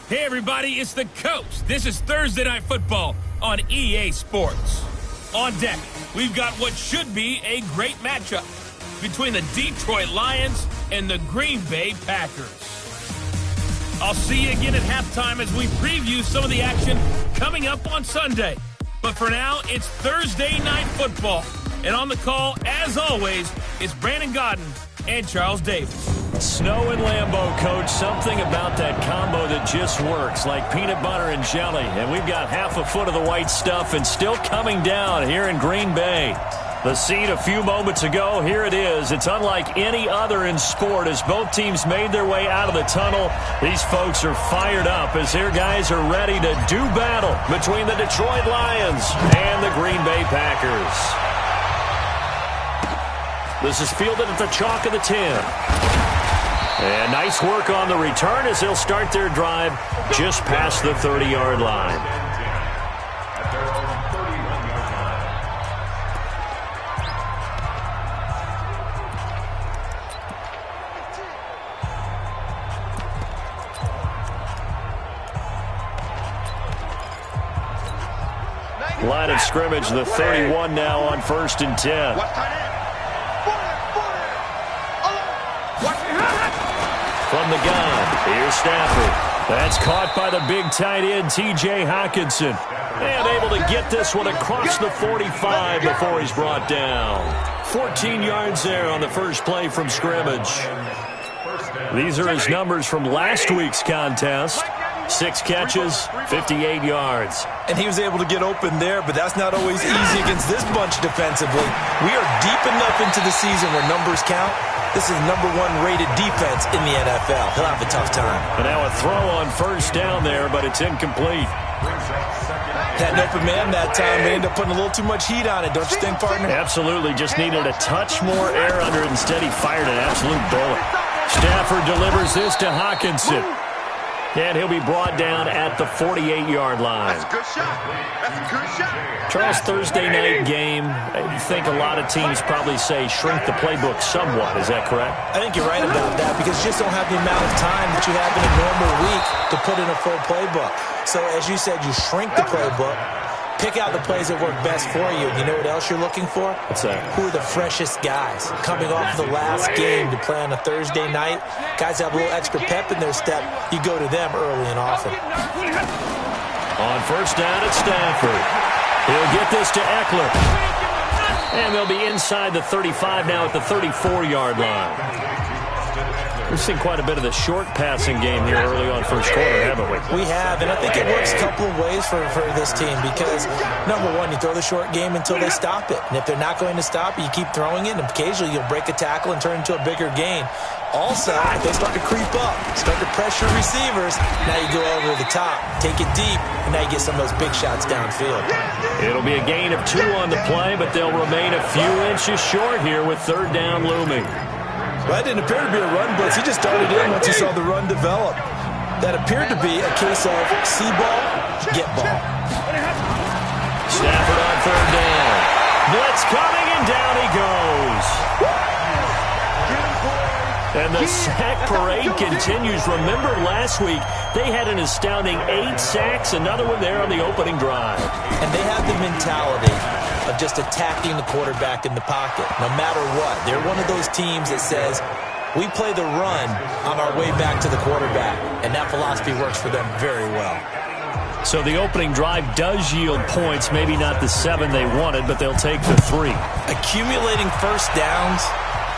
Hey everybody, it's the Coach. This is Thursday Night Football on EA Sports. On deck, we've got what should be a great matchup between the Detroit Lions and the Green Bay Packers. I'll see you again at halftime as we preview some of the action coming up on Sunday. But for now, it's Thursday Night Football. And on the call, as always, it's Brandon Godden and Charles Davis. Snow and Lambeau, Coach. Something about that combo that just works, like peanut butter and jelly. And we've got half a foot of the white stuff and still coming down here in Green Bay. The seed a few moments ago, here it is. It's unlike any other in sport as both teams made their way out of the tunnel. These folks are fired up as their guys are ready to do battle between the Detroit Lions and the Green Bay Packers. This is fielded at the chalk of the 10. And nice work on the return as they'll start their drive just past the 30-yard line. Line of scrimmage, the 31 now on 1st and 10. From the gun, here's Stafford. That's caught by the big tight end, T.J. Hockenson. And able to get this one across the 45 before he's brought down. 14 yards there on the first play from scrimmage. These are his numbers from last week's contest. 6 catches, 58 yards. And he was able to get open there, but that's not always easy against this bunch defensively. We are deep enough into the season where numbers count. This is #1 rated defense in the NFL. He'll have a tough time. And now a throw on first down there, but it's incomplete. Had an open man that time. They ended up putting a little too much heat on it, don't you think, partner? Absolutely. Just needed a touch more air under it. Instead, he fired an absolute bullet. Stafford delivers this to Hockenson. And he'll be brought down at the 48-yard line. That's a good shot. That's a good shot. Charles, Thursday night game, I think a lot of teams probably say shrink the playbook somewhat. Is that correct? I think you're right about that because you just don't have the amount of time that you have in a normal week to put in a full playbook. So, as you said, you shrink the playbook, pick out the plays that work best for you. You know what else you're looking for? What's that? Who are the freshest guys coming off the last game to play on a Thursday night? Guys have a little extra pep in their step. You go to them early and often. On first down, it's Stafford. He'll get this to Eckler. And they'll be inside the 35 now at the 34-yard line. We've seen quite a bit of the short passing game here early on first quarter, haven't we? We have, and I think it works a couple of ways for this team because, #1, you throw the short game until they stop it. And if they're not going to stop it, you keep throwing it, and occasionally you'll break a tackle and turn it into a bigger gain. Also, if they start to creep up, start to pressure receivers, now you go over the top, take it deep, and now you get some of those big shots downfield. It'll be a gain of 2 on the play, but they'll remain a few inches short here with 3rd down looming. Well, that didn't appear to be a run blitz. He just started in once he saw the run develop. That appeared to be a case of see ball, get ball. Stafford on 3rd down. Blitz coming, and down he goes. And the sack parade continues. Remember last week, they had an astounding 8 sacks, another one there on the opening drive. And they have the mentality of just attacking the quarterback in the pocket, no matter what. They're one of those teams that says, we play the run on our way back to the quarterback, and that philosophy works for them very well. So the opening drive does yield points, maybe not the 7 they wanted, but they'll take the 3. Accumulating first downs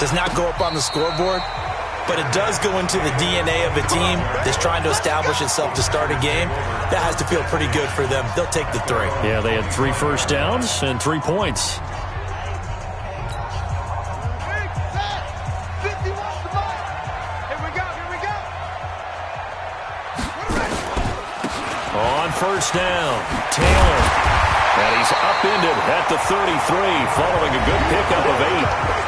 does not go up on the scoreboard, but it does go into the DNA of a team that's trying to establish itself to start a game. That has to feel pretty good for them. They'll take the 3. Yeah, they had 3 first downs and 3 points. On first down, Taylor. And he's upended at the 33, following a good pickup of 8.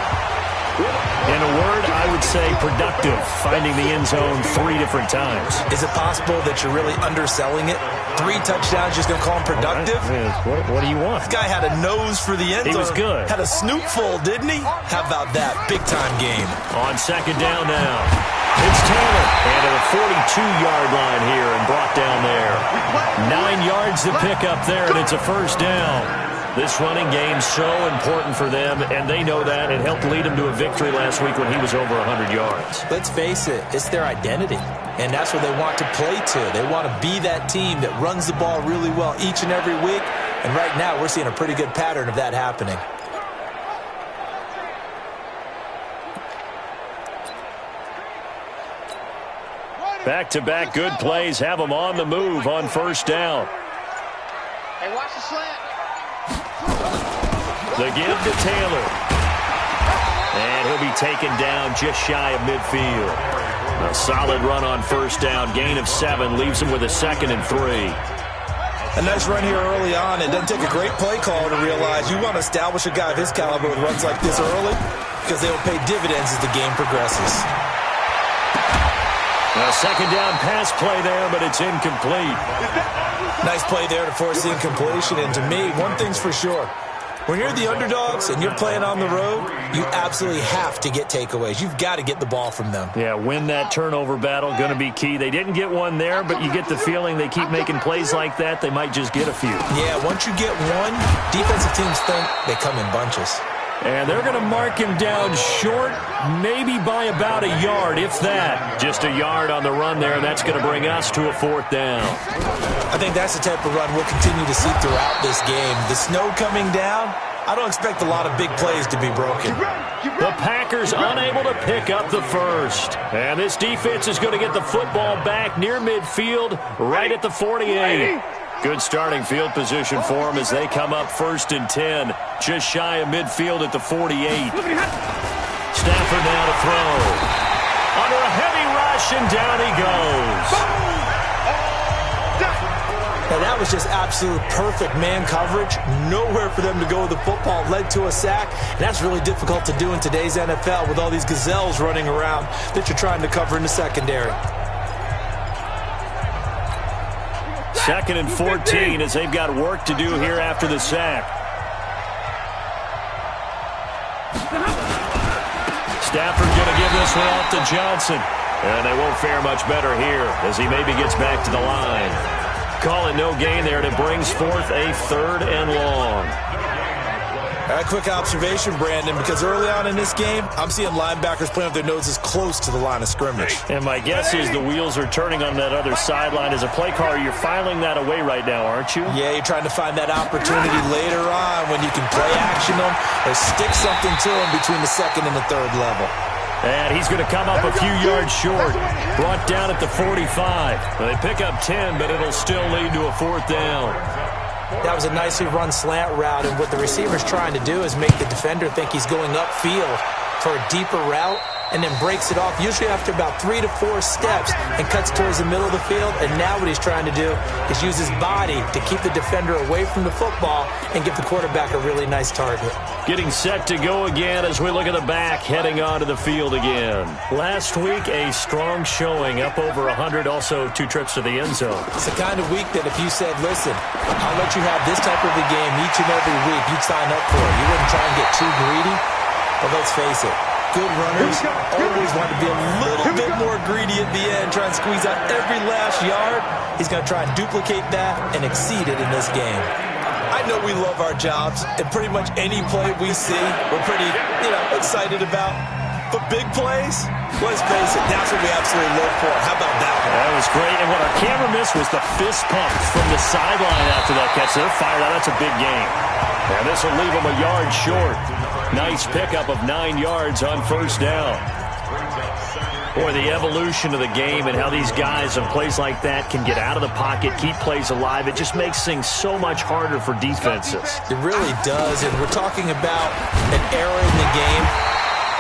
In a word, I would say productive, finding the end zone 3 different times. Is it possible that you're really underselling it? 3 touchdowns, just going to call him productive? Right. What do you want? This guy had a nose for the end zone. He was good. Had a snoot full, didn't he? How about that? Big-time game. On 2nd down now. It's Taylor. And to the 42-yard line here and brought down there. 9 yards to pick up there, and it's a first down. This running game's so important for them, and they know that. It helped lead them to a victory last week when he was over 100 yards. Let's face it, it's their identity, and that's what they want to play to. They want to be that team that runs the ball really well each and every week, and right now we're seeing a pretty good pattern of that happening. Back-to-back good plays have them on the move on first down. Hey, watch the slant. The give to Taylor. And he'll be taken down just shy of midfield. A solid run on first down. Gain of 7 leaves him with a 2nd and 3. A nice run here early on. It doesn't take a great play caller to realize you want to establish a guy of his caliber with runs like this early because they will pay dividends as the game progresses. A second down pass play there, but it's incomplete. Nice play there to force the incompletion. And to me, one thing's for sure. When you're the underdogs and you're playing on the road, you absolutely have to get takeaways. You've got to get the ball from them. Yeah, win that turnover battle, going to be key. They didn't get one there, but you get the feeling they keep making plays like that, they might just get a few. Yeah, once you get one, defensive teams think they come in bunches. And they're going to mark him down short, maybe by about a yard, if that. Just a yard on the run there, and that's going to bring us to a 4th down. I think that's the type of run we'll continue to see throughout this game. The snow coming down, I don't expect a lot of big plays to be broken. The Packers unable to pick up the first. And this defense is going to get the football back near midfield, right at the 48. Good starting field position for them as they come up 1st and 10, just shy of midfield at the 48. Stafford now to throw. Under a heavy rush, and down he goes. Now that was just absolute perfect man coverage. Nowhere for them to go with the football. Led to a sack, and that's really difficult to do in today's NFL with all these gazelles running around that you're trying to cover in the secondary. 2nd and 14 as they've got work to do here after the sack. Stafford going to give this one off to Johnson. And they won't fare much better here as he maybe gets back to the line. Call it no gain there, and it brings forth a 3rd and long. A quick observation, Brandon, because early on in this game, I'm seeing linebackers playing with their noses close to the line of scrimmage. And my guess is the wheels are turning on that other sideline. As a play caller, you're filing that away right now, aren't you? Yeah, you're trying to find that opportunity later on when you can play action them or stick something to them between the 2nd and the 3rd level. And he's going to come up a few yards short. Brought down at the 45. They pick up 10, but it'll still lead to a 4th down. That was a nicely run slant route, and what the receiver's trying to do is make the defender think he's going upfield for a deeper route and then breaks it off, usually after about 3 to 4 steps, and cuts towards the middle of the field. And now what he's trying to do is use his body to keep the defender away from the football and give the quarterback a really nice target. Getting set to go again as we look at the back, heading onto the field again. Last week, a strong showing, up over 100, also 2 trips to the end zone. It's the kind of week that if you said, listen, I'll let you have this type of a game each and every week, you'd sign up for it. You wouldn't try and get too greedy. But let's face it, good runners always want to be a little bit more greedy at the end, try and squeeze out every last yard. He's going to try and duplicate that and exceed it in this game. I know we love our jobs, and pretty much any play we see, we're pretty, excited about. But big plays, let's face it, that's what we absolutely live for. How about that one? That was great, and what our camera missed was the fist pump from the sideline after that catch. They're fired out. That's a big game. And this will leave them a yard short. Nice pickup of 9 yards on first down. Boy, the evolution of the game and how these guys on plays like that can get out of the pocket, keep plays alive, it just makes things so much harder for defenses. It really does, and we're talking about an era in the game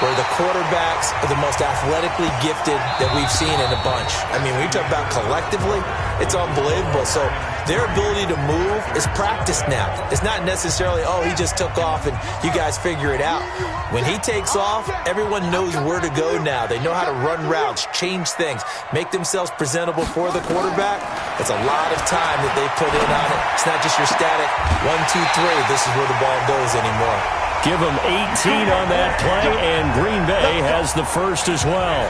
where the quarterbacks are the most athletically gifted that we've seen in a bunch. I mean, when you talk about collectively, it's unbelievable. So their ability to move is practiced now. It's not necessarily, oh, he just took off and you guys figure it out. When he takes off, everyone knows where to go now. They know how to run routes, change things, make themselves presentable for the quarterback. It's a lot of time that they put in on it. It's not just your static 1, 2, 3, this is where the ball goes anymore. Give them 18 on that play, and Green Bay has the first as well.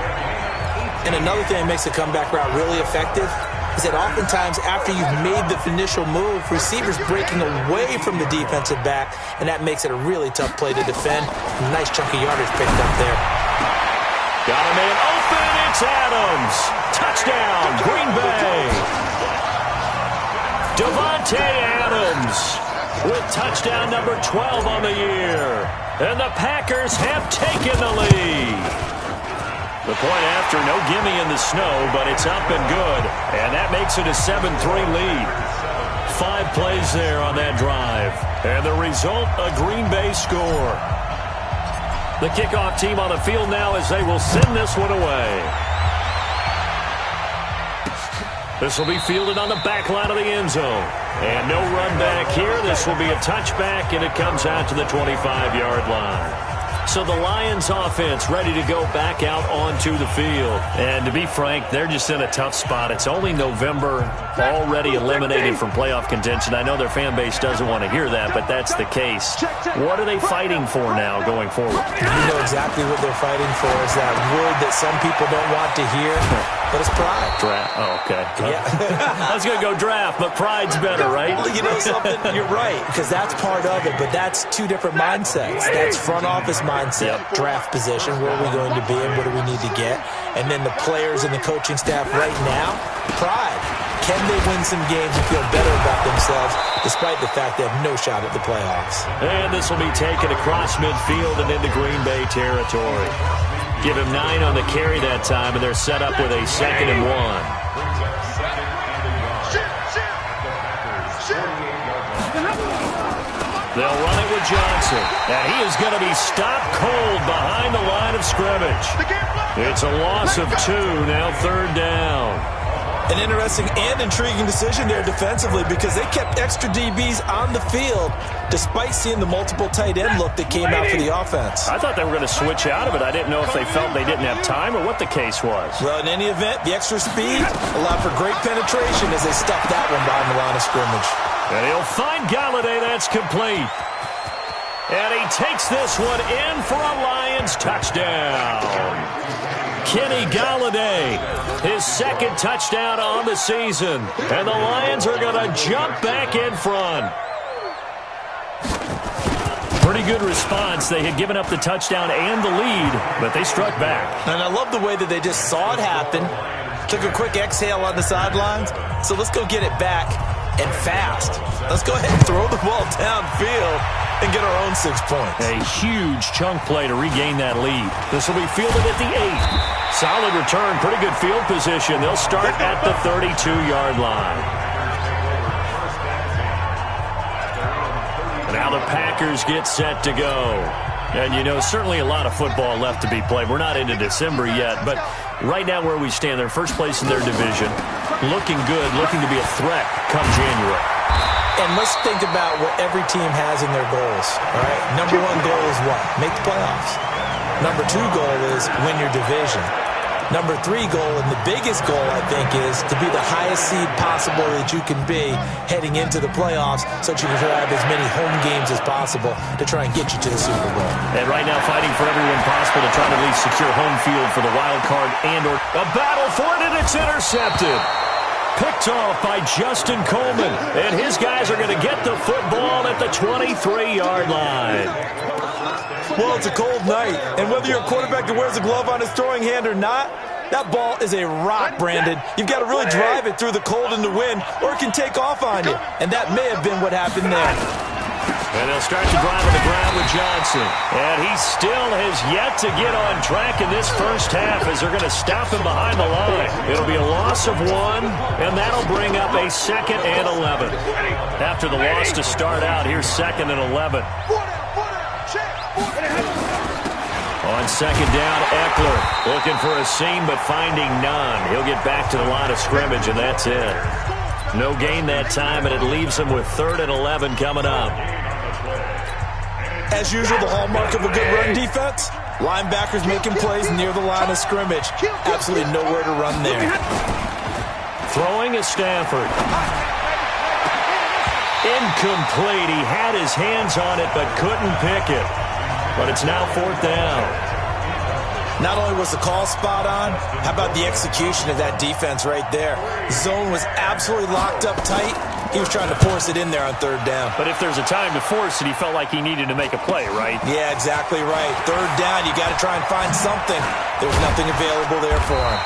And another thing that makes the comeback route really effective is that oftentimes after you've made the initial move, receivers breaking away from the defensive back, and that makes it a really tough play to defend. A nice chunk of yardage picked up there. Got a man open. It's Adams. Touchdown, Green Bay. Davante Adams with touchdown number 12 on the year. And the Packers have taken the lead. The point after, no gimme in the snow, but it's up and good. And that makes it a 7-3 lead. 5 plays there on that drive. And the result, a Green Bay score. The kickoff team on the field now as they will send this one away. This will be fielded on the back line of the end zone. And no run back here. This will be a touchback, and it comes out to the 25-yard line. So the Lions offense ready to go back out onto the field. And to be frank, they're just in a tough spot. It's only November, already eliminated from playoff contention. I know their fan base doesn't want to hear that, but that's the case. What are they fighting for now going forward? You know exactly what they're fighting for is that word that some people don't want to hear, but it's pride. Draft. Oh, okay. Yeah. I was going to go draft, but pride's better, right? Well, you know something? You're right, because that's part of it, but that's two different mindsets. That's front office mindset, draft position, where are we going to be and what do we need to get? And then the players and the coaching staff right now, pride. Can they win some games and feel better about themselves despite the fact they have no shot at the playoffs? And this will be taken across midfield and into Green Bay territory. Give him 9 on the carry that time, and they're set up with a 2nd and 1. They'll run it with Johnson, and he is going to be stopped cold behind the line of scrimmage. It's a loss of 2, now 3rd down. An interesting and intriguing decision there defensively because they kept extra DBs on the field despite seeing the multiple tight end look that came out for the offense. I thought they were going to switch out of it. I didn't know if they felt they didn't have time or what the case was. Well, in any event, the extra speed allowed for great penetration as they stuffed that one behind the line of scrimmage. And he'll find Galladay. That's complete. And he takes this one in for a Lions touchdown. Kenny Galladay, his 2nd touchdown on the season. And the Lions are going to jump back in front. Pretty good response. They had given up the touchdown and the lead, but they struck back. And I love the way that they just saw it happen, took a quick exhale on the sidelines. So let's go get it back and fast. Let's go ahead and throw the ball downfield and get our own 6 points. A huge chunk play to regain that lead. This will be fielded at the 8. Solid return, pretty good field position. They'll start at the 32-yard line. Now the Packers get set to go. And, you know, certainly a lot of football left to be played. We're not into December yet, but right now where we stand, they're first place in their division. Looking good, looking to be a threat come January. And let's think about what every team has in their goals, all right? Number 1 goal is what? Make the playoffs. Number 2 goal is win your division. Number 3 goal, and the biggest goal, I think, is to be the highest seed possible that you can be heading into the playoffs so that you can have as many home games as possible to try and get you to the Super Bowl. And right now fighting for everyone possible to try to at least secure home field for the wild card and or a battle for it, and it's intercepted. Picked off by Justin Coleman, and his guys are going to get the football at the 23-yard line. Well, it's a cold night, and whether you're a quarterback that wears a glove on his throwing hand or not, that ball is a rock, Brandon. You've got to really drive it through the cold and the wind, or it can take off on you, and that may have been what happened there. And they'll start to drive on the ground with Johnson. And he still has yet to get on track in this first half as they're going to stop him behind the line. It'll be a loss of 1, and that'll bring up a 2nd and 11. After the loss to start out, here's 2nd and 11. On 2nd down, Eckler looking for a seam but finding none. He'll get back to the line of scrimmage, and that's it. No gain that time, and it leaves him with 3rd and 11 coming up. As usual, the hallmark of a good run defense, linebackers making plays near the line of scrimmage. Absolutely nowhere to run there. Throwing is Stafford. Incomplete. He had his hands on it but couldn't pick it. But it's now 4th down. Not only was the call spot on, how about the execution of that defense right there? Zone was absolutely locked up tight. He was trying to force it in there on third down. But if there's a time to force it, he felt like he needed to make a play, right? Yeah, exactly right. Third down, you got to try and find something. There's nothing available there for him.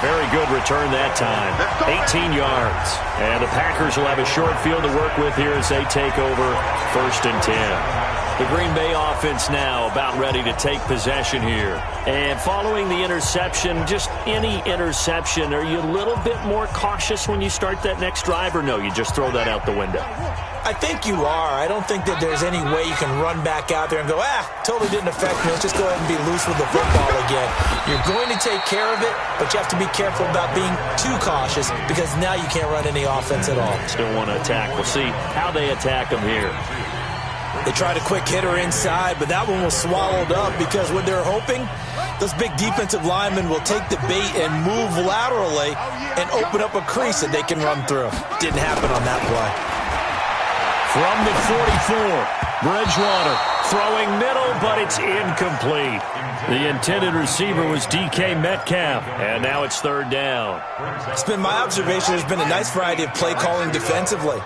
Very good return that time. 18 yards. And the Packers will have a short field to work with here as they take over 1st and 10. The Green Bay offense now about ready to take possession here. And following the interception, just any interception, are you a little bit more cautious when you start that next drive, or no, you just throw that out the window? I think you are. I don't think that there's any way you can run back out there and go, totally didn't affect me. Let's just go ahead and be loose with the football again. You're going to take care of it, but you have to be careful about being too cautious because now you can't run any offense at all. Still want to attack. We'll see how they attack them here. They tried a quick hitter inside, but that one was swallowed up because what they're hoping, those big defensive linemen will take the bait and move laterally and open up a crease that they can run through. Didn't happen on that play. From the 44, Bridgewater throwing middle, but it's incomplete. The intended receiver was DK Metcalf, and now it's 3rd down. It's been my observation there's been a nice variety of play calling defensively.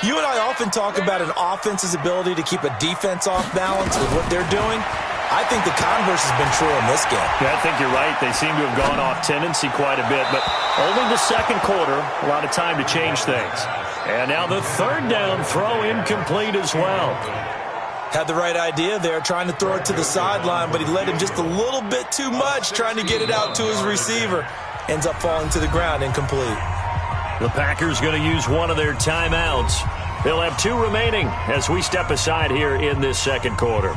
You and I often talk about an offense's ability to keep a defense off balance with what they're doing. I think the converse has been true in this game. Yeah, I think you're right. They seem to have gone off tendency quite a bit, but only the 2nd quarter, a lot of time to change things. And now the 3rd down throw incomplete as well. Had the right idea there, trying to throw it to the sideline, but he led him just a little bit too much, trying to get it out to his receiver. Ends up falling to the ground, incomplete. The Packers going to use one of their timeouts. They'll have 2 remaining as we step aside here in this 2nd quarter.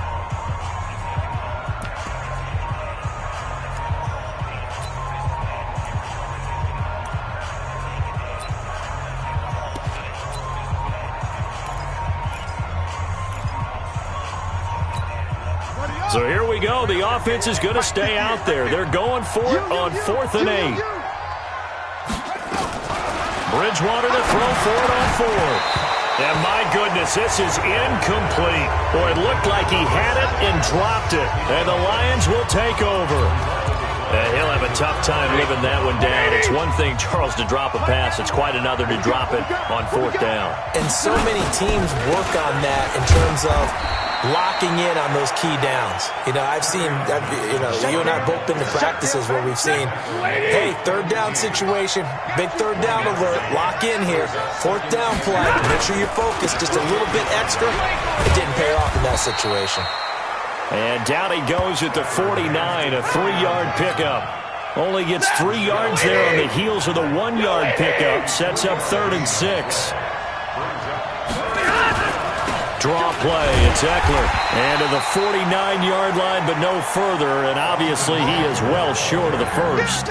So here we go. The offense is going to stay out there. They're going for it on 4th and 8. Bridgewater to throw for it on 4th. And my goodness, this is incomplete. Boy, it looked like he had it and dropped it. And the Lions will take over. He'll have a tough time living that one down. It's one thing, Charles, to drop a pass. It's quite another to drop it on 4th down. And so many teams work on that in terms of locking in on those key downs. I've seen, you and I have both been to practices where we've seen, hey, 3rd down situation, big 3rd down alert, lock in here, 4th down play, make sure you're focused just a little bit extra. It didn't pay off in that situation. And down he goes at the 49, a 3-yard pickup. Only gets 3 yards there on the heels of the 1-yard pickup. Sets up 3rd and 6. Draw play, it's Eckler. And to the 49-yard line, but no further. And obviously he is well short of the first.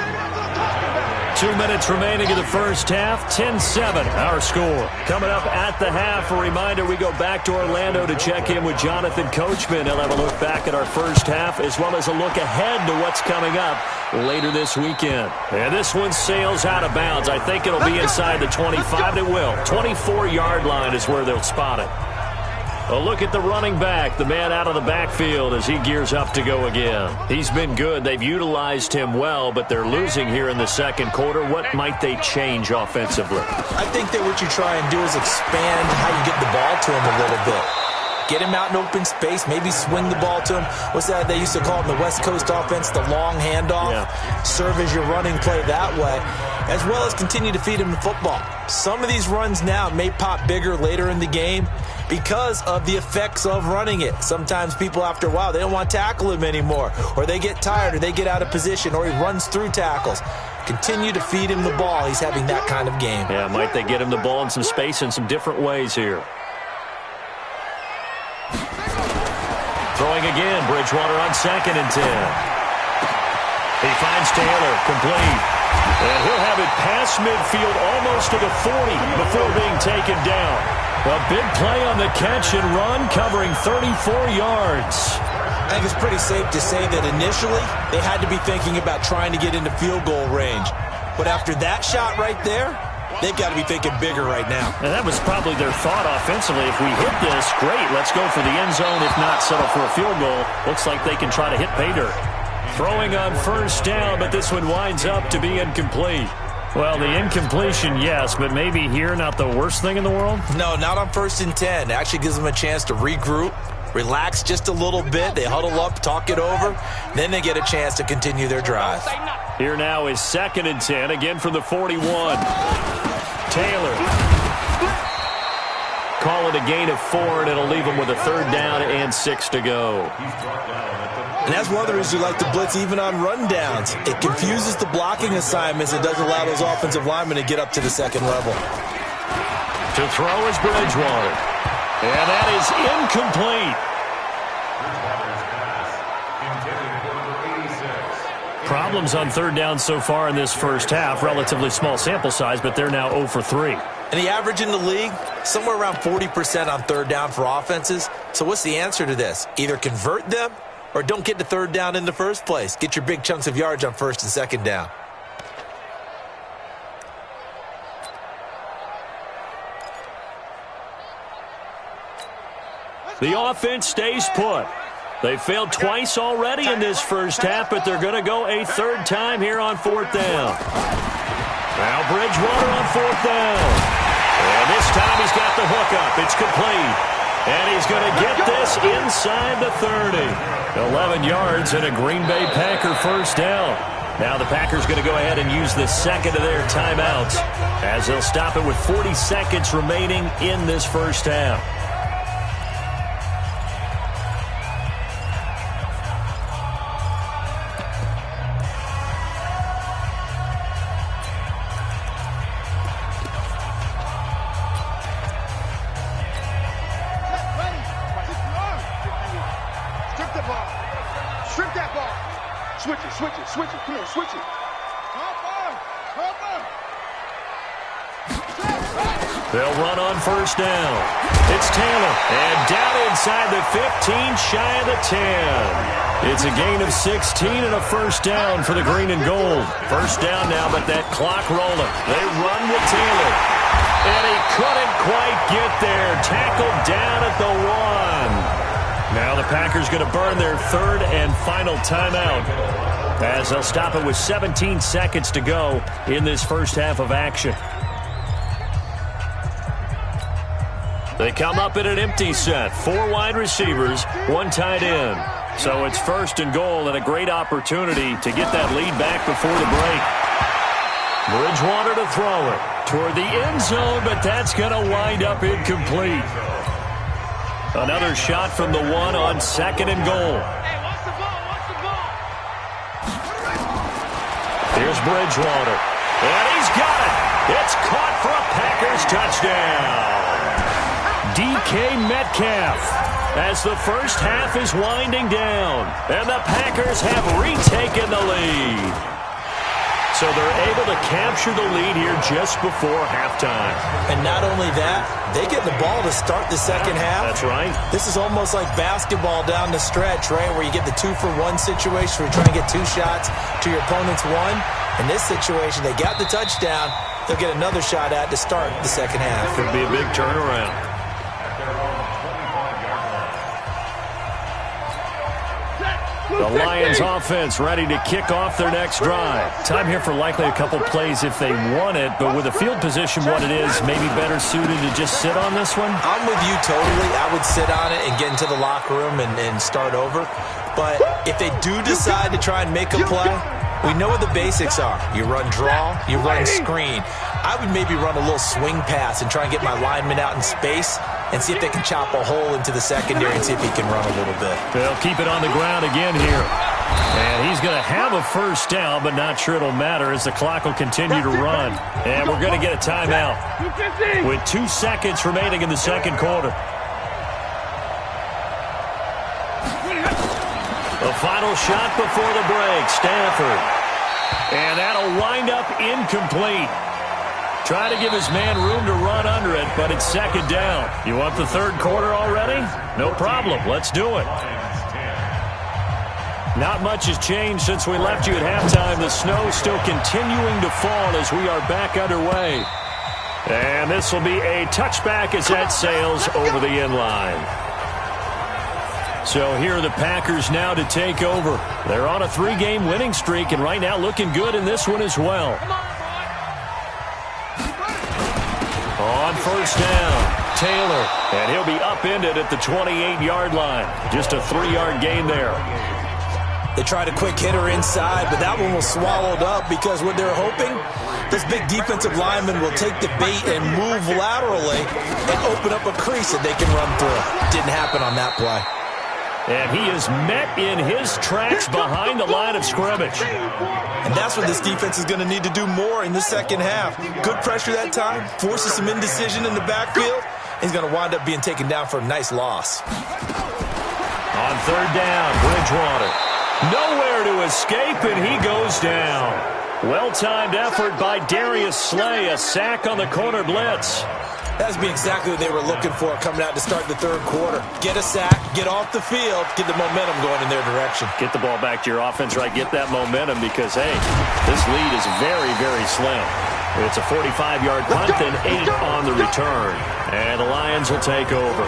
2 minutes remaining in the first half. 10-7, our score. Coming up at the half, a reminder, we go back to Orlando to check in with Jonathan Coachman. He'll have a look back at our first half, as well as a look ahead to what's coming up later this weekend. And this one sails out of bounds. I think it'll be inside the 25. It will. 24-yard line is where they'll spot it. A look at the running back, the man out of the backfield as he gears up to go again. He's been good. They've utilized him well, but they're losing here in the 2nd quarter. What might they change offensively? I think that what you try and do is expand how you get the ball to him a little bit. Get him out in open space, maybe swing the ball to him. What's that they used to call in the West Coast offense, the long handoff? Yeah. Serve as your running play that way, as well as continue to feed him the football. Some of these runs now may pop bigger later in the game because of the effects of running it. Sometimes people, after a while, they don't want to tackle him anymore, or they get tired, or they get out of position, or he runs through tackles. Continue to feed him the ball. He's having that kind of game. Yeah, might they get him the ball in some space in some different ways here. Throwing again, Bridgewater on 2nd and 10. He finds Taylor, complete. And he'll have it past midfield almost to the 40 before being taken down. A big play on the catch and run, covering 34 yards. I think it's pretty safe to say that initially they had to be thinking about trying to get into field goal range. But after that shot right there, they've got to be thinking bigger right now. And that was probably their thought offensively. If we hit this, great, let's go for the end zone. If not, settle for a field goal. Looks like they can try to hit pay dirt. Throwing on first down, but this one winds up to be incomplete. Well, the incompletion, yes, but maybe here not the worst thing in the world? No, not on 1st and 10. It actually gives them a chance to regroup, relax just a little bit. They huddle up, talk it over. Then they get a chance to continue their drive. Here now is 2nd and 10, again from the 41. Taylor. Call it a gain of 4, and it'll leave them with a 3rd down and 6 to go. And that's one of the reasons you like to blitz even on rundowns. It confuses the blocking assignments. It doesn't allow those offensive linemen to get up to the 2nd level. To throw is Bridgewater. And that is incomplete. Problems on 3rd down so far in this first half. Relatively small sample size, but they're now 0 for 3. And the average in the league, somewhere around 40% on 3rd down for offenses. So what's the answer to this? Either convert them or don't get to 3rd down in the first place. Get your big chunks of yards on 1st and 2nd down. The offense stays put. They failed twice already in this first half, but they're going to go a 3rd time here on 4th down. Now Bridgewater on 4th down. And this time he's got the hook up. It's complete. And he's going to get this inside the 30. 11 yards and a Green Bay Packer 1st down. Now the Packers going to go ahead and use the 2nd of their timeouts as they'll stop it with 40 seconds remaining in this first half. Switch it. Come on, switch it. They'll run on 1st down. It's Taylor. And down inside the 15, shy of the 10. It's a gain of 16 and a 1st down for the green and gold. 1st down now, but that clock rolling. They run with Taylor. And he couldn't quite get there. Tackled down at the 1. Now the Packers going to burn their 3rd and final timeout, as they'll stop it with 17 seconds to go in this first half of action. They come up in an empty set. 4 wide receivers, 1 tight end. So it's 1st and goal and a great opportunity to get that lead back before the break. Bridgewater to throw it toward the end zone, but that's going to wind up incomplete. Another shot from the 1 on 2nd and goal. Here's Bridgewater. And he's got it. It's caught for a Packers touchdown. DK Metcalf, as the first half is winding down. And the Packers have retaken the lead. So they're able to capture the lead here just before halftime. And not only that, they get the ball to start the 2nd half. That's right. This is almost like basketball down the stretch, right, where you get the 2-for-1 situation where you're trying to get 2 shots to your opponent's 1. In this situation, they got the touchdown. They'll get another shot at to start the 2nd half. Could be a big turnaround. The Lions offense ready to kick off their next drive. Time here for likely a couple plays if they want it, but with the field position what it is, maybe better suited to just sit on this one? I'm with you totally. I would sit on it and get into the locker room and start over. But if they do decide to try and make a play, we know what the basics are. You run draw, you run screen. I would maybe run a little swing pass and try and get my lineman out in space and see if they can chop a hole into the secondary and see if he can run a little bit. They'll keep it on the ground again here. And he's going to have a 1st down, but not sure it'll matter as the clock will continue to run. And we're going to get a timeout with 2 seconds remaining in the 2nd quarter. The final shot before the break, Stafford. And that'll wind up incomplete. Trying to give his man room to run under it, but it's 2nd down. You want the 3rd quarter already? No problem. Let's do it. Not much has changed since we left you at halftime. The snow still continuing to fall as we are back underway. And this will be a touchback as that sails over the end line. So here are the Packers now to take over. They're on a 3-game winning streak, and right now looking good in this one as well. On first down, Taylor. And he'll be upended at the 28-yard line. Just a 3-yard gain there. They tried a quick hitter inside, but that one was swallowed up because what they're hoping, this big defensive lineman will take the bait and move laterally and open up a crease that they can run through. Didn't happen on that play. And he is met in his tracks behind the line of scrimmage. And that's what this defense is going to need to do more in the second half. Good pressure that time, forces some indecision in the backfield. He's going to wind up being taken down for a nice loss. On third down, Bridgewater. Nowhere to escape, and he goes down. Well-timed effort by Darius Slay, a sack on the corner blitz. That's be exactly what they were looking for coming out to start the third quarter. Get a sack, get off the field, get the momentum going in their direction. Get the ball back to your offense, right? Get that momentum because, hey, this lead is very, very slim. It's a 45-yard punt and 8 on the return. And the Lions will take over.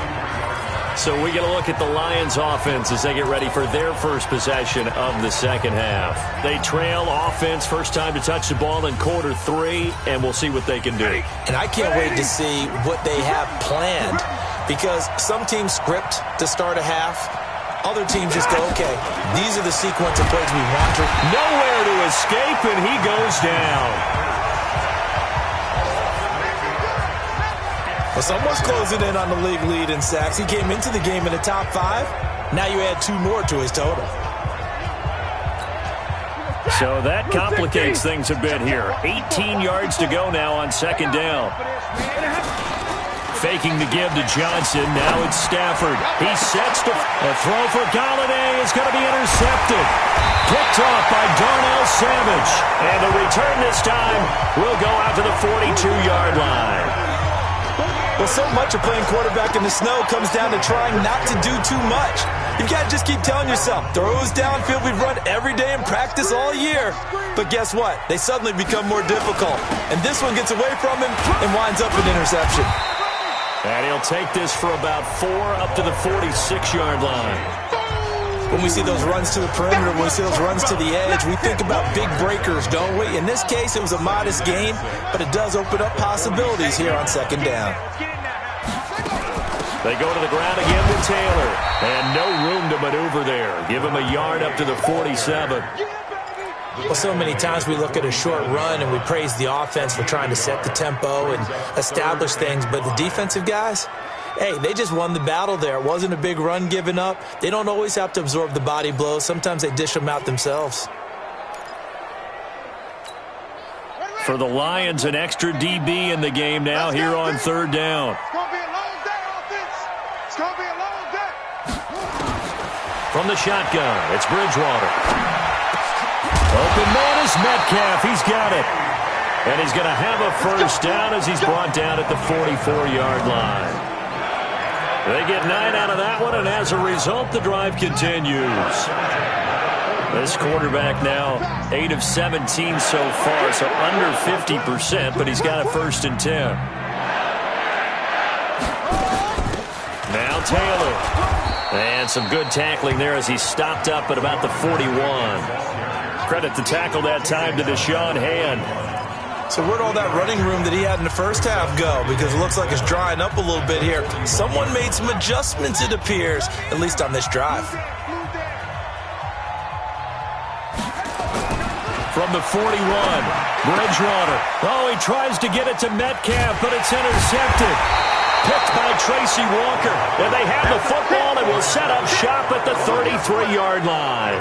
So we get a look at the Lions offense as they get ready for their first possession of the second half. They trail offense, first time to touch the ball in quarter 3, and we'll see what they can do. And I can't wait to see what they have planned because some teams script to start a half. Other teams just go, okay, these are the sequence of plays we want to. Nowhere to escape, and he goes down. Well, someone's closing in on the league lead in sacks. He came into the game in the top 5. Now you add 2 more to his total. So that complicates things a bit here. 18 yards to go now on second down. Faking the give to Johnson. Now it's Stafford. He sets the throw for Galladay is going to be intercepted. Picked off by Darnell Savage. And the return this time will go out to the 42-yard line. Well, so much of playing quarterback in the snow comes down to trying not to do too much. You've got to just keep telling yourself, throws downfield we've run every day in practice all year. But guess what? They suddenly become more difficult. And this one gets away from him and winds up an interception. And he'll take this for about 4 up to the 46-yard line. When we see those runs to the perimeter, when we see those runs to the edge, we think about big breakers, don't we? In this case, it was a modest gain, but it does open up possibilities here on second down. They go to the ground again with Taylor. And no room to maneuver there. Give him a yard up to the 47. Well, so many times we look at a short run and we praise the offense for trying to set the tempo and establish things, but the defensive guys, hey, they just won the battle there. It wasn't a big run given up. They don't always have to absorb the body blows. Sometimes they dish them out themselves. For the Lions, an extra DB in the game now here on third down. It's going to be a long day, offense. It's going to be a long day. From the shotgun, it's Bridgewater. Open man is Metcalf. He's got it. And he's going to have a first down as he's brought down at the 44-yard line. They get 9 out of that one, and as a result, the drive continues. This quarterback now 8 of 17 so far, so under 50%, but he's got a first and 10. Now Taylor. And some good tackling there as he stopped up at about the 41. Credit the tackle that time to Deshaun Hand. So where'd all that running room that he had in the first half go? Because it looks like it's drying up a little bit here. Someone made some adjustments, it appears, at least on this drive. From the 41, Bridgewater. Oh, he tries to get it to Metcalf, but it's intercepted. Picked by Tracy Walker. And they have the football and will set up shop at the 33-yard line.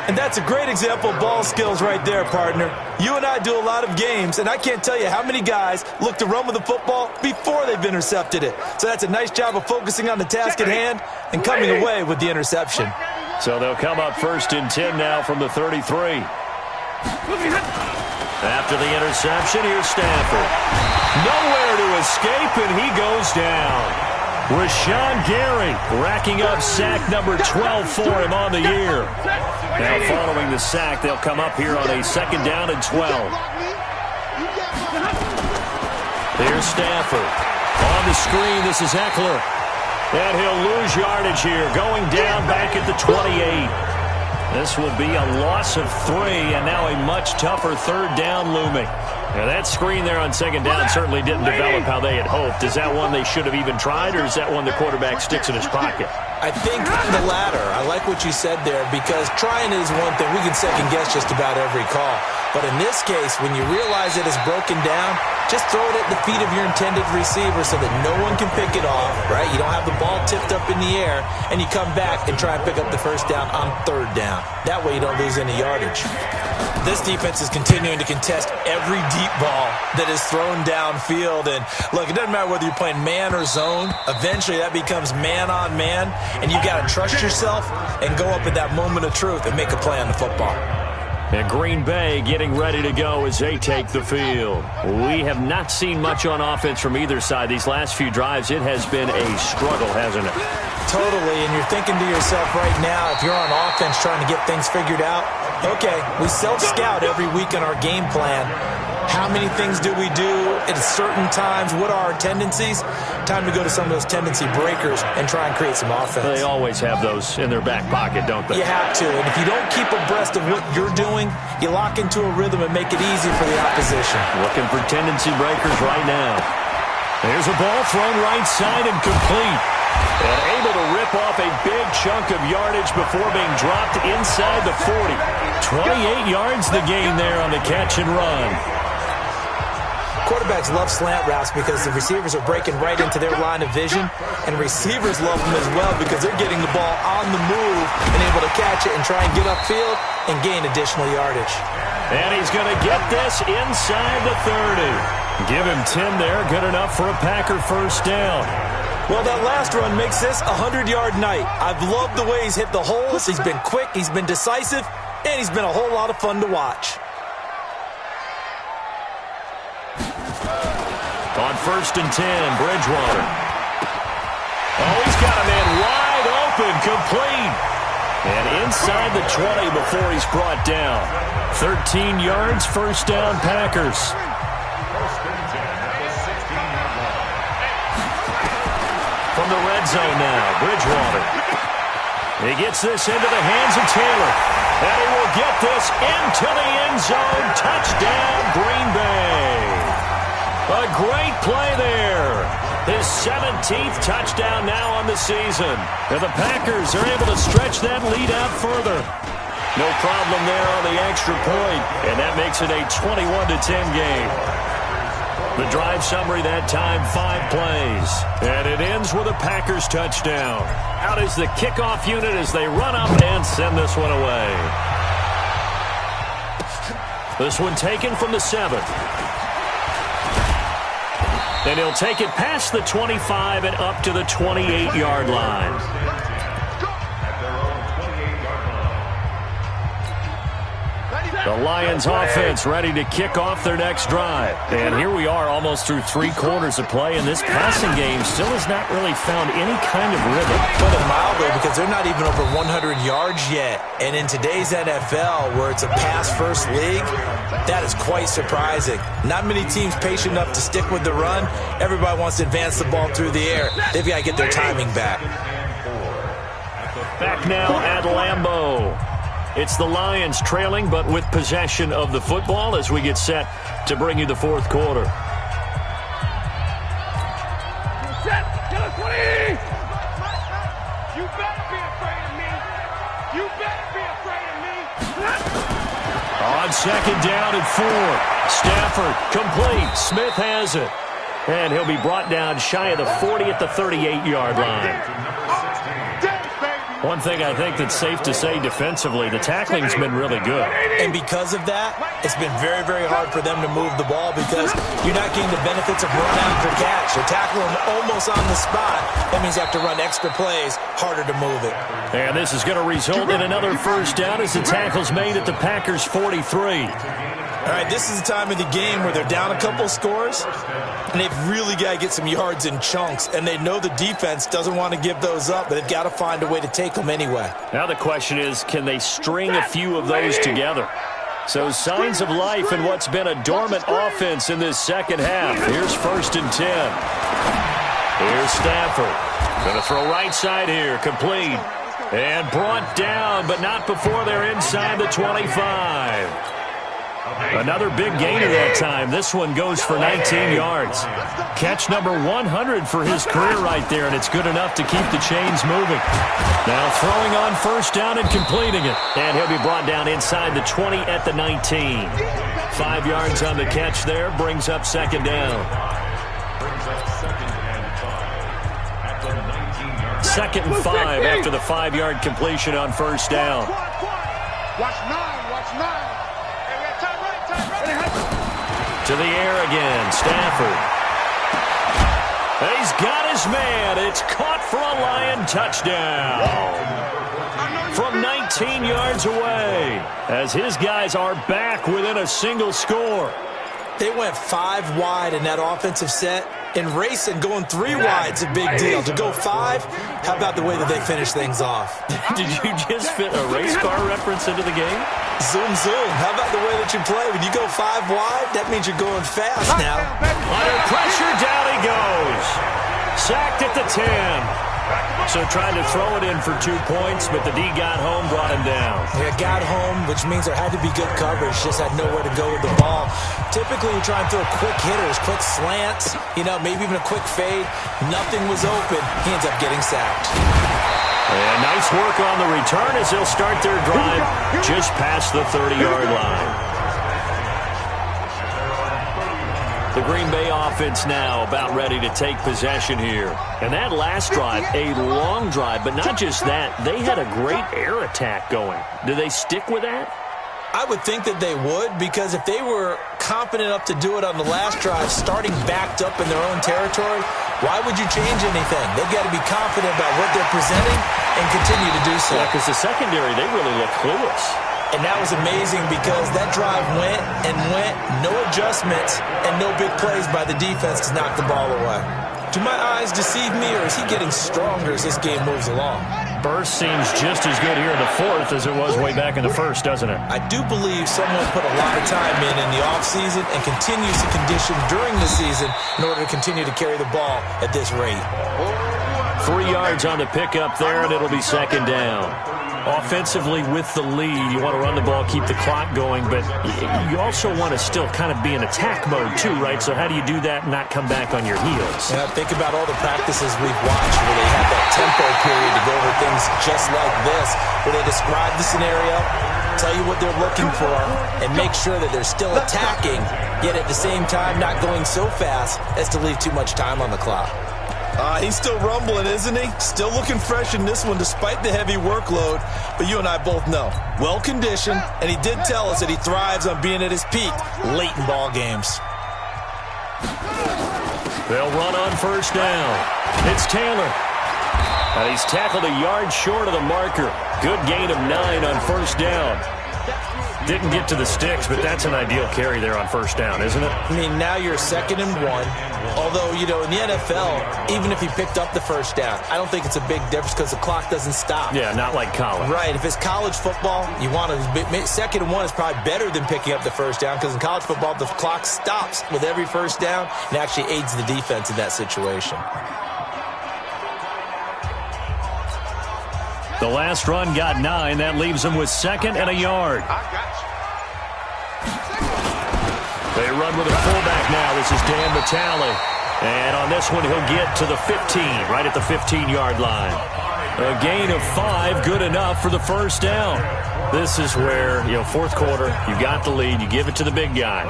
And that's a great example of ball skills right there, partner. You and I do a lot of games, and I can't tell you how many guys look to run with the football before they've intercepted it. So that's a nice job of focusing on the task at hand and coming away with the interception. So they'll come up first and 10 now from the 33. After the interception, here's Stafford. Nowhere to escape, and he goes down. Rashawn Gary racking up sack number 12 for him on the year. Now following the sack, they'll come up here on a second down and 12. Here's Stafford. On the screen, this is Eckler. And he'll lose yardage here, going down back at the 28. This will be a loss of 3, and now a much tougher third down looming. Now that screen there on second down certainly didn't develop how they had hoped. Is that one they should have even tried, or is that one the quarterback sticks in his pocket? I think the latter. I like what you said there, because trying is one thing. We can second guess just about every call. But in this case, when you realize it is broken down, just throw it at the feet of your intended receiver so that no one can pick it off, right? You don't have the ball tipped up in the air, and you come back and try and pick up the first down on third down. That way you don't lose any yardage. This defense is continuing to contest every deep ball that is thrown downfield. And look, it doesn't matter whether you're playing man or zone. Eventually that becomes man on man, and you've got to trust yourself and go up at that moment of truth and make a play on the football. And Green Bay getting ready to go as they take the field. We have not seen much on offense from either side. These last few drives, it has been a struggle, hasn't it? Totally, and you're thinking to yourself right now, if you're on offense trying to get things figured out, okay, we self-scout every week in our game plan. How many things do we do at certain times? What are our tendencies? Time to go to some of those tendency breakers and try and create some offense. They always have those in their back pocket, don't they? You have to, and if you don't keep abreast of what you're doing, you lock into a rhythm and make it easy for the opposition. Looking for tendency breakers right now. There's a ball thrown right side and complete. And able to rip off a big chunk of yardage before being dropped inside the 40. 28 yards the gain there on the catch and run. Quarterbacks love slant routes because the receivers are breaking right into their line of vision, and receivers love them as well because they're getting the ball on the move and able to catch it and try and get upfield and gain additional yardage. And he's going to get this inside the 30. Give him 10 there, good enough for a Packer first down. Well, that last run makes this a 100-yard night. I've loved the way he's hit the holes. He's been quick, he's been decisive, and he's been a whole lot of fun to watch. On 1st and 10, Bridgewater. Oh, he's got a man wide open, complete. And inside the 20 before he's brought down. 13 yards, first down, Packers. From the red zone now, Bridgewater. He gets this into the hands of Taylor. And he will get this into the end zone. Touchdown, Green Bay. A great play there. His 17th touchdown now on the season. And the Packers are able to stretch that lead out further. No problem there on the extra point. And that makes it a 21-10 game. The drive summary that time, 5 plays. And it ends with a Packers touchdown. Out is the kickoff unit as they run up and send this one away. This one taken from the 7th. And he'll take it past the 25 and up to the 28-yard line. The Lions offense ready to kick off their next drive. And here we are almost through 3 quarters of play, and this passing game still has not really found any kind of rhythm. Put it mildly, because they're not even over 100 yards yet. And in today's NFL, where it's a pass-first league, that is quite surprising. Not many teams patient enough to stick with the run. Everybody wants to advance the ball through the air. They've got to get their timing back. Back now at Lambeau. It's the Lions trailing, but with possession of the football as we get set to bring you the 4th quarter. Set. Get a 20. You better be afraid of me. You better be afraid of me. On 2nd down and 4. Stafford complete. Smith has it. And he'll be brought down shy of the 40 at the 38-yard line. One thing I think that's safe to say defensively, the tackling's been really good. And because of that, it's been very, very hard for them to move the ball because you're not getting the benefits of run after catch. They're tackling almost on the spot. That means you have to run extra plays, harder to move it. And this is going to result in another first down as the tackle's made at the Packers' 43. All right, this is the time of the game where they're down a couple scores, and they've really got to get some yards in chunks, and they know the defense doesn't want to give those up, but they've got to find a way to take them anyway. Now the question is, can they string a few of those together? So signs of life in what's been a dormant offense in this second half. Here's 1st and 10. Here's Stafford. Going to throw right side here. Complete. And brought down, but not before they're inside the 25. Another big gain of that time. This one goes for 19 yards. Catch number 100 for his career right there, and it's good enough to keep the chains moving. Now throwing on 1st down and completing it. And he'll be brought down inside the 20 at the 19. 5 yards on the catch there, brings up 2nd down. 2nd and 5 after the 5-yard completion on 1st down. Watch 9, watch 9. To the air again, Stafford. He's got his man. It's caught for a Lion touchdown. From 19 yards away, as his guys are back within a single score. They went 5 wide in that offensive set. In racing, going 3 wide's a big deal. To go 5, how about the way that they finish things off? Did you just fit a race car reference into the game? Zoom, zoom. How about the way that you play? When you go 5 wide, that means you're going fast now. Under pressure, down he goes. Sacked at the 10. So trying to throw it in for 2 points, but the D got home, brought him down. Yeah, got home, which means there had to be good coverage. Just had nowhere to go with the ball. Typically, you try and throw quick hitters, quick slants, maybe even a quick fade. Nothing was open. He ends up getting sacked. And nice work on the return as they'll start their drive just past the 30-yard line. The Green Bay offense now about ready to take possession here. And that last drive, a long drive, but not just that. They had a great air attack going. Do they stick with that? I would think that they would, because if they were confident enough to do it on the last drive, starting backed up in their own territory, why would you change anything? They've got to be confident about what they're presenting and continue to do so. Yeah, because the secondary, they really look clueless. And that was amazing because that drive went and went, no adjustments, and no big plays by the defense to knock the ball away. Do my eyes deceive me, or is he getting stronger as this game moves along? Burst seems just as good here in the 4th as it was way back in the 1st, doesn't it? I do believe someone put a lot of time in the offseason and continues to condition during the season in order to continue to carry the ball at this rate. 3 yards on the pickup there, and it'll be 2nd down. Offensively with the lead, you want to run the ball, keep the clock going, but you also want to still kind of be in attack mode too, right? So how do you do that and not come back on your heels? Yeah, think about all the practices we've watched where they have that tempo period to go over things just like this, where they describe the scenario, tell you what they're looking for, and make sure that they're still attacking, yet at the same time not going so fast as to leave too much time on the clock. He's still rumbling, isn't he? Still looking fresh in this one despite the heavy workload. But you and I both know, well-conditioned, and he did tell us that he thrives on being at his peak late in ball games. They'll run on 1st down. It's Taylor. And he's tackled a yard short of the marker. Good gain of 9 on 1st down. Didn't get to the sticks, but that's an ideal carry there on 1st down, isn't it? I mean, now you're 2nd and 1. Although, in the NFL, even if he picked up the 1st down, I don't think it's a big difference because the clock doesn't stop. Yeah, not like college. Right. If it's college football, you want to 2nd and 1 is probably better than picking up the 1st down because in college football, the clock stops with every 1st down and actually aids the defense in that situation. The last run got 9. That leaves them with 2nd and a yard. They run with a fullback now. This is Dan Vitale. And on this one, he'll get to the 15, right at the 15-yard line. A gain of 5, good enough for the 1st down. This is where, 4th quarter, you got the lead, you give it to the big guy.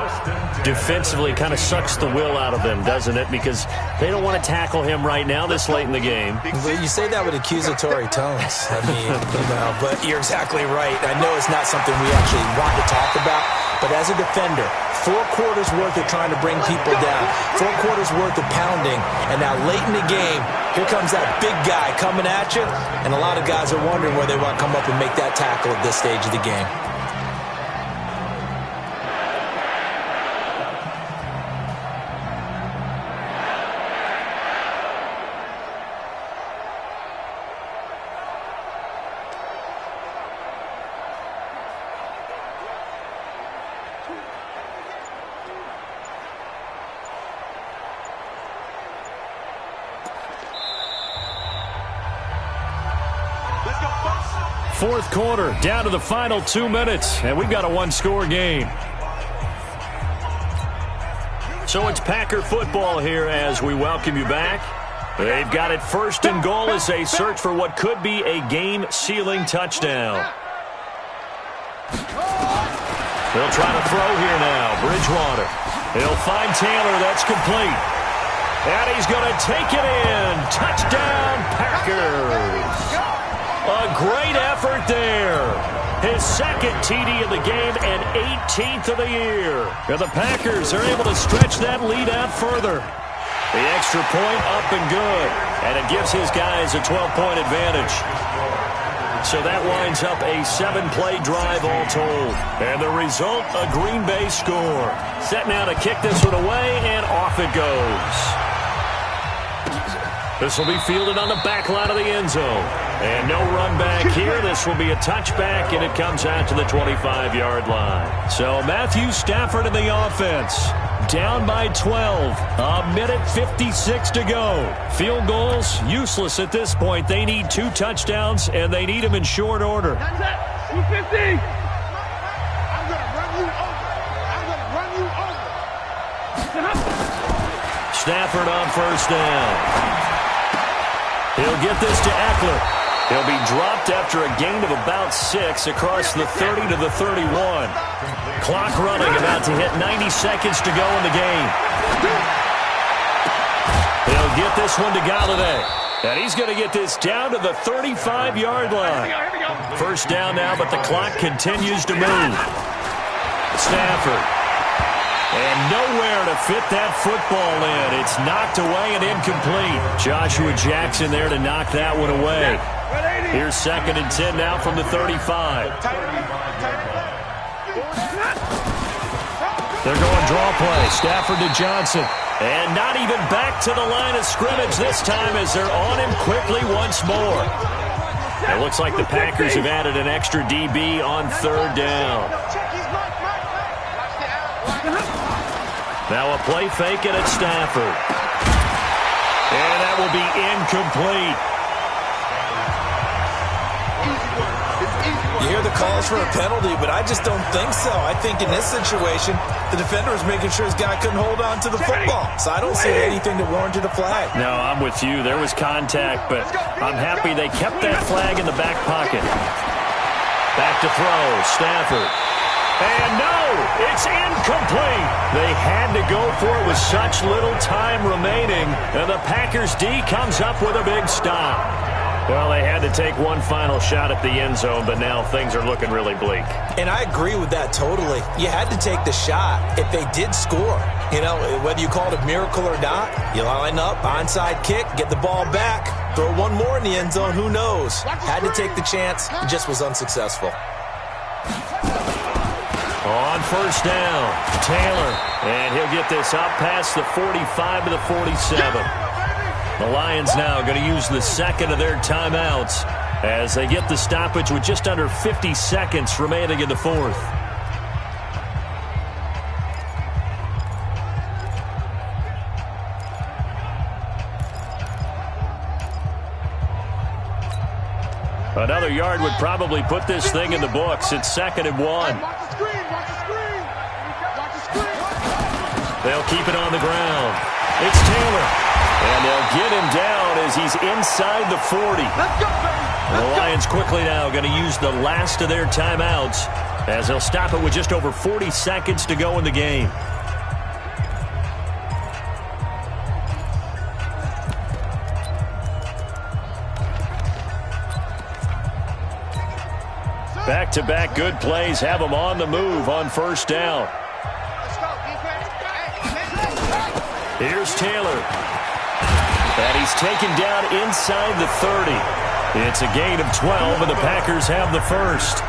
Defensively, kind of sucks the will out of them, doesn't it? Because they don't want to tackle him right now this late in the game. Well, you say that with accusatory tones. I mean, but you're exactly right. I know it's not something we actually want to talk about, but as a defender, 4 quarters worth of trying to bring people down, 4 quarters worth of pounding, and now late in the game, here comes that big guy coming at you, and a lot of guys are wondering where they want to come up and make that tackle at this stage of the game. Fourth quarter, down to the final 2 minutes, and we've got a one-score game. So it's Packer football here as we welcome you back. They've got it first and goal as they search for what could be a game-sealing touchdown. They'll try to throw here now. Bridgewater. He'll find Taylor. That's complete. And he's going to take it in. Touchdown, Packers. A great effort there. His second TD of the game and 18th of the year. And the Packers are able to stretch that lead out further. The extra point up and good. And it gives his guys a 12-point advantage. So that winds up a 7-play drive all told. And the result, a Green Bay score. Set now to kick this one away, and off it goes. This will be fielded on the back line of the end zone. And no run back here. This will be a touchback, and it comes out to the 25-yard line. So Matthew Stafford in the offense. Down by 12. A minute 56 to go. Field goals, useless at this point. They need 2 touchdowns, and they need them in short order. That's it. 250. I'm going to run you over. I'm going to run you over. Stafford on first down. He'll get this to Eckler. He'll be dropped after a gain of about 6 across the 30 to the 31. Clock running, about to hit 90 seconds to go in the game. He'll get this one to Galladay. And he's going to get this down to the 35-yard line. First down now, but the clock continues to move. Stafford. And nowhere to fit that football in. It's knocked away and incomplete. Joshua Jackson there to knock that one away. Here's 2nd and 10 now from the 35. They're going draw play. Stafford to Johnson. And not even back to the line of scrimmage this time as they're on him quickly once more. It looks like the Packers have added an extra DB on 3rd down. Now a play fake it at Stafford. And that will be incomplete. You hear the calls for a penalty, but I just don't think so. I think in this situation, the defender was making sure his guy couldn't hold on to the football. So I don't see anything that warranted a flag. No, I'm with you. There was contact, but I'm happy they kept that flag in the back pocket. Back to throw. Stafford. And no, it's incomplete. They had to go for it with such little time remaining. And the Packers D comes up with a big stop. Well, they had to take one final shot at the end zone, but now things are looking really bleak. And I agree with that totally. You had to take the shot if they did score. You know, whether you call it a miracle or not, you line up, onside kick, get the ball back, throw one more in the end zone, who knows? Had to take the chance, just was unsuccessful. On first down, Taylor, and he'll get this up past the 45 to the 47. The Lions now going to use the second of their timeouts as they get the stoppage with just under 50 seconds remaining in the 4th. Another yard would probably put this thing in the books. It's 2nd and 1. They'll keep it on the ground. It's Taylor. And they'll get him down as he's inside the 40. The Lions quickly now going to use the last of their timeouts as they'll stop it with just over 40 seconds to go in the game. Back-to-back good plays have them on the move on first down. Here's Taylor. And he's taken down inside the 30. It's a gain of 12, and the Packers have the first.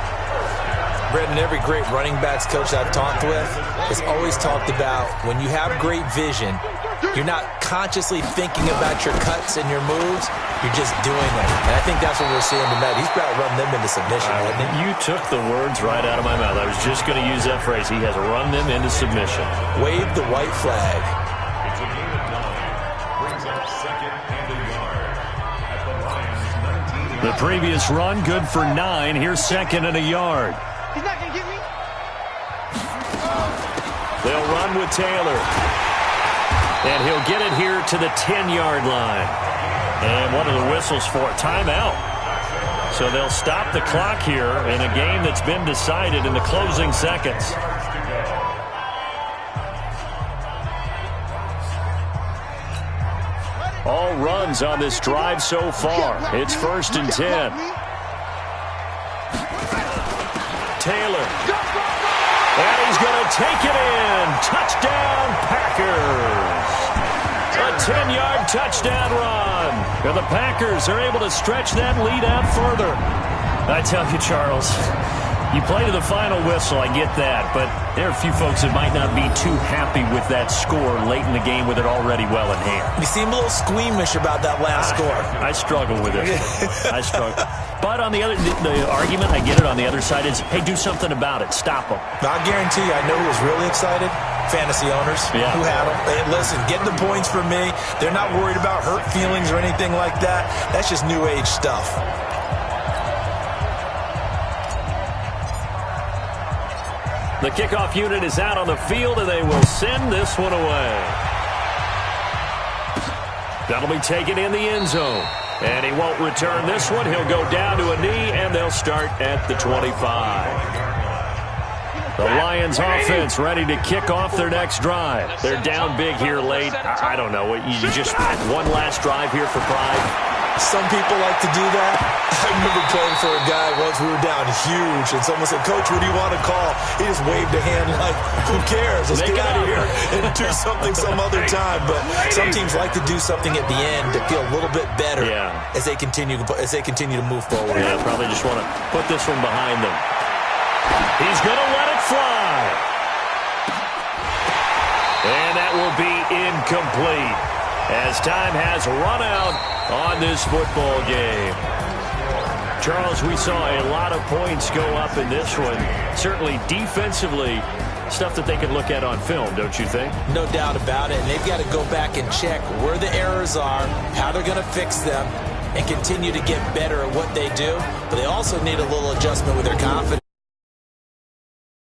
Brendan, every great running backs coach I've talked with has always talked about when you have great vision, you're not consciously thinking about your cuts and your moves. You're just doing them. And I think that's what we're seeing tonight. He's got to run them into submission, hasn't he? You took the words right out of my mouth. I was just going to use that phrase. He has run them into submission. Wave the white flag. It's a gain of 9. Brings up 2nd and a yard at the Lions' 19. The previous run, good for 9. Here's second and a yard. He's not going to get me. They'll run with Taylor. And he'll get it here to the 10-yard line. And what are the whistles for? Timeout. So they'll stop the clock here in a game that's been decided in the closing seconds. All runs on this drive so far. It's 1st and 10. Taylor. And he's going to take it in. Touchdown, Packers. A 10-yard touchdown run. And the Packers are able to stretch that lead out further. I tell you, Charles, you play to the final whistle, I get that, but there are a few folks that might not be too happy with that score late in the game with it already well in hand. You seem a little squeamish about that last score. I struggle with it. I struggle. But on the argument, I get it, on the other side is, hey, do something about it. Stop them. I guarantee you, I know who was really excited. Fantasy owners who had them. Hey, listen, get the points for me. They're not worried about hurt feelings or anything like that. That's just new age stuff. The kickoff unit is out on the field, and they will send this one away. That'll be taken in the end zone. And he won't return this one. He'll go down to a knee, and they'll start at the 25. The Lions offense ready to kick off their next drive. They're down big here late. I don't know. You just one last drive here for pride. Some people like to do that. I remember playing for a guy once. We were down huge, and someone said, "Coach, what do you want to call?" He just waved a hand like, "Who cares? Let's get out of here and do something some other time." But some teams like to do something at the end to feel a little bit better as they continue to move forward. Yeah, probably just want to put this one behind them. He's going to let it fly. And that will be incomplete as time has run out on this football game. Charles, we saw a lot of points go up in this one. Certainly defensively, stuff that they can look at on film, don't you think? No doubt about it. And they've got to go back and check where the errors are, how they're going to fix them, and continue to get better at what they do. But they also need a little adjustment with their confidence.